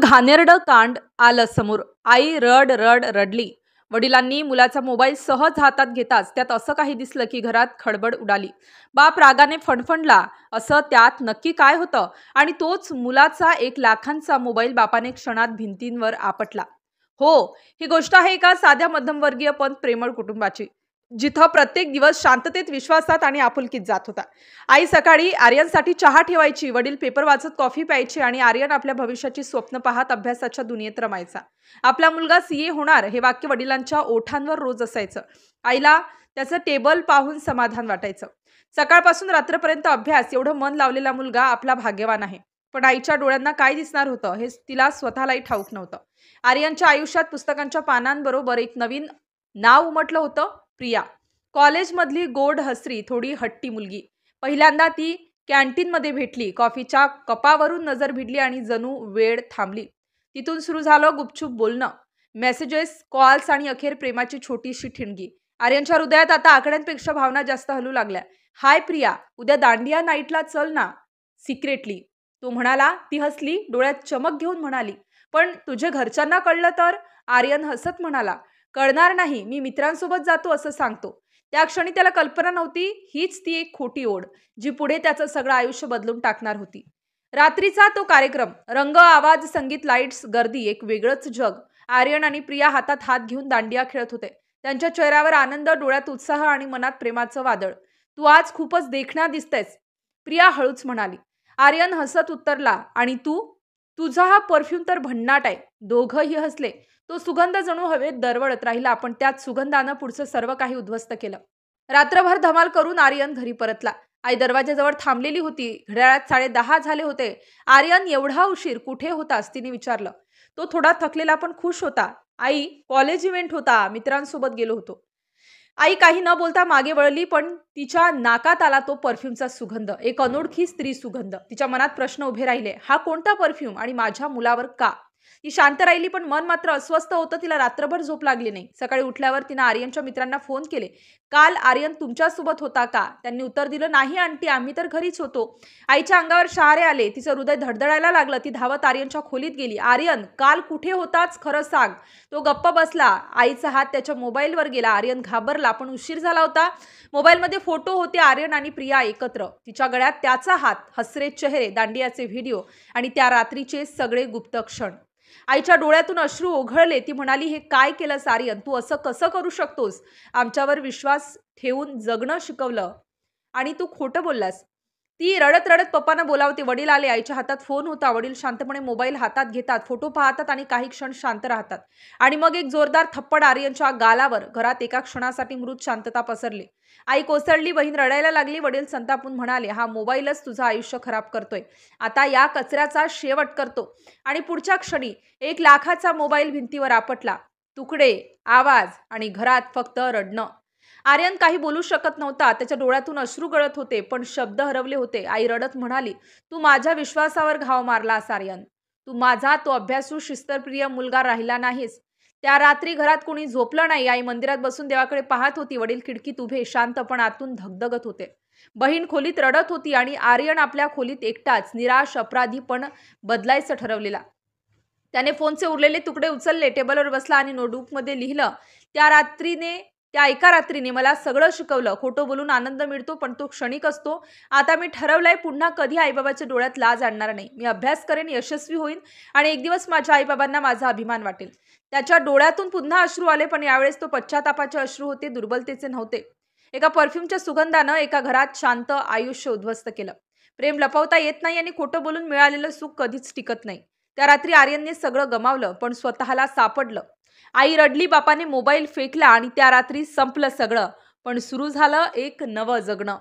घाणेरडं कांड आलं समोर. आई रड रड रडली. वडिलांनी मुलाचा मोबाईल सहज हातात घेताच त्यात असं काही दिसलं की घरात खळबळ उडाली. बाप रागाने फणफणला. असं त्यात नक्की काय होतं? आणि तोच मुलाचा 1,00,000चा मोबाईल बापाने क्षणात भिंतींवर आपटला. हो, ही गोष्ट आहे एका साध्या मध्यमवर्गीय पण प्रेमळ कुटुंबाची, जिथं प्रत्येक दिवस शांततेत, विश्वासात आणि आपुलकीत जात होता. आई सकाळी आर्यनसाठी चहा ठेवायची, वडील पेपर वाचत कॉफी प्यायचे आणि आर्यन आपल्या भविष्याची स्वप्न पाहत अभ्यासाच्या दुनियेत रमायचा. आपला मुलगा सीए होणार हे वाक्य वडिलांच्या ओठांवर रोज असायचं. आईला त्याचं टेबल पाहून समाधान वाटायचं. सकाळपासून रात्रीपर्यंत अभ्यास, एवढं मन लावलेला मुलगा आपला भाग्यवान आहे. पण आईच्या डोळ्यांना काय दिसणार होतं हे तिला स्वतःलाही ठाऊक नव्हतं. आर्यनच्या आयुष्यात पुस्तकांच्या पानांबरोबर एक नवीन नाव उमटलं होतं, प्रिया. कॉलेजमधली गोड हसरी, थोडी हट्टी मुलगी. पहिल्यांदा ती कॅन्टीनमध्ये भेटली. कॉफीच्या कपावरून नजर भिडली आणि जणू वेळ थांबली. तिथून सुरू झालं गुपचूप बोलणं, मेसेजेस, कॉल्स आणि अखेर प्रेमाची छोटीशी ठिणगी. आर्यनच्या हृदयात आता आकड्यांपेक्षा भावना जास्त हलू लागल्या. हाय प्रिया, उद्या दांडिया नाईटला चल ना, सिक्रेटली तो म्हणाला. ती हसली, डोळ्यात चमक घेऊन म्हणाली, पण तुझे घरच्यांना कळलं तर? आर्यन हसत म्हणाला, कळणार नाही, मी मित्रांसोबत जातो असं सांगतो. त्या क्षणी त्याला कल्पना नव्हती, हीच ती एक खोटी ओढ जी पुढे त्याचं सगळं आयुष्य बदलून टाकणार होती. रात्रीचा तो कार्यक्रम, रंग, आवाज, संगीत, लाईट्स, गर्दी, एक वेगळंच जग. आर्यन आणि प्रिया हातात हात घेऊन दांडिया खेळत होते. त्यांच्या चेहऱ्यावर आनंद, डोळ्यात उत्साह आणि मनात प्रेमाचं वादळ. तू आज खूपच देखणा दिसतेस, प्रिया हळूच म्हणाली. आर्यन हसत उत्तरला, आणि तू? तुझा हा परफ्यूम तर भन्नाट आहे. दोघंही हसले. तो सुगंध जणू हवेत दरवळत राहिला, पण त्याच सुगंधानं पुढचं सर्व काही उद्ध्वस्त केलं. रात्रभर धमाल करून आर्यन घरी परतला. आई दरवाजाजवळ थांबलेली होती. घड्याळात 10:30 झाले होते. आर्यन, एवढा उशीर, कुठे होतास? तिने विचारलं. तो थोडा थकलेला पण खुश होता. आई, कॉलेज इव्हेंट होता, मित्रांसोबत गेलो होतो. आई काही न बोलता मागे वळली, पण तिच्या नाकात आला तो परफ्यूमचा सुगंध, एक अनोळखी स्त्री सुगंध. तिच्या मनात प्रश्न उभे राहिले. हा कोणता परफ्यूम आणि माझ्या मुलावर का? ती शांत राहिली, पण मन मात्र अस्वस्थ होतं. तिला रात्रभर झोप लागली नाही. सकाळी उठल्यावर तिनं आर्यनच्या मित्रांना फोन केले. काल आर्यन तुमच्यासोबत होता का? त्यांनी उत्तर दिलं, नाही आंटी, आम्ही तर घरीच होतो. आईच्या अंगावर शहारे आले. तिचं हृदय धडधडायला लागलं. ती धावत आर्यनच्या खोलीत गेली. आर्यन, काल कुठे होताच, खरं सांग. तो गप्प बसला. आईचा हात त्याच्या मोबाईलवर गेला. आर्यन घाबरला, पण उशीर झाला होता. मोबाईलमध्ये फोटो होते, आर्यन आणि प्रिया एकत्र. तिच्या गळ्यात त्याचा हात, हसरे चेहरे, दांडियाचे व्हिडिओ आणि त्या रात्रीचे सगळे गुप्त क्षण. आईच्या डोळ्यातून अश्रू ओघळले. ती म्हणाली, हे काय केलंस आर्यन? तू असं कसं करू शकतोस? आमच्यावर विश्वास ठेवून जगणं शिकवलं आणि तू खोटं बोललास. ती रडत रडत पप्पांना बोलावते. वडील आले. आईच्या हातात फोन होता. वडील शांतपणे मोबाईल हातात घेतात, फोटो पाहतात आणि काही क्षण शांत राहतात. आणि मग एक जोरदार थप्पड आर्यनच्या गालावर. घरात एका क्षणासाठी मृत शांतता पसरली. आई कोसळली. बहीण रडायला लागली. वडील संतापून म्हणाले, हा मोबाईलच तुझं आयुष्य खराब करतोय. आता या कचऱ्याचा शेवट करतो. आणि पुढच्या क्षणी 1,00,000चा मोबाईल भिंतीवर आपटला. तुकडे, आवाज आणि घरात फक्त रडणं. आर्यन काही बोलू शकत नव्हता. त्याच्या डोळ्यातून अश्रू गळत होते, पण शब्द हरवले होते. आई रडत म्हणाली, तू माझ्या विश्वासावर घाव मारलास आर्यन. तू माझा तो अभ्यासू, शिस्तप्रिय मुलगा राहिला नाहीस. त्या रात्री घरात कोणी झोपलं नाही. आई मंदिरात बसून देवाकडे पाहत होती. वडील खिडकीत उभे, शांत पण आतून धगधगत होते. बहीण खोलीत रडत होती आणि आर्यन आपल्या खोलीत एकटाच, निराश, अपराधी पण बदलायचं ठरवलेला. त्याने फोनचे उरलेले तुकडे उचलले, टेबलवर बसला आणि नोटबुकमध्ये लिहिलं, त्या एका रात्रीने मला सगळं शिकवलं. खोटं बोलून आनंद मिळतो, पण तो क्षणिक असतो. आता मी ठरवलंय, पुन्हा कधी आईबाबाच्या डोळ्यात लाज आणणार नाही. मी अभ्यास करेन, यशस्वी होईन आणि एक दिवस माझ्या आईबाबांना माझा अभिमान वाटेल. त्याच्या डोळ्यातून पुन्हा अश्रू आले, पण यावेळेस तो पश्चातापाचे अश्रू होते, दुर्बलतेचे नव्हते. एका परफ्यूमच्या सुगंधानं एका घरात शांत आयुष्य उद्ध्वस्त केलं. प्रेम लपवता येत नाही आणि खोटं बोलून मिळालेलं सुख कधीच टिकत नाही. त्या रात्री आर्यनने सगळं गमावलं, पण स्वतःला सापडलं. आई रडली, बापाने मोबाईल फेकला आणि त्या रात्री संपलं सगळं. पण सुरू झालं एक नवं जगणं.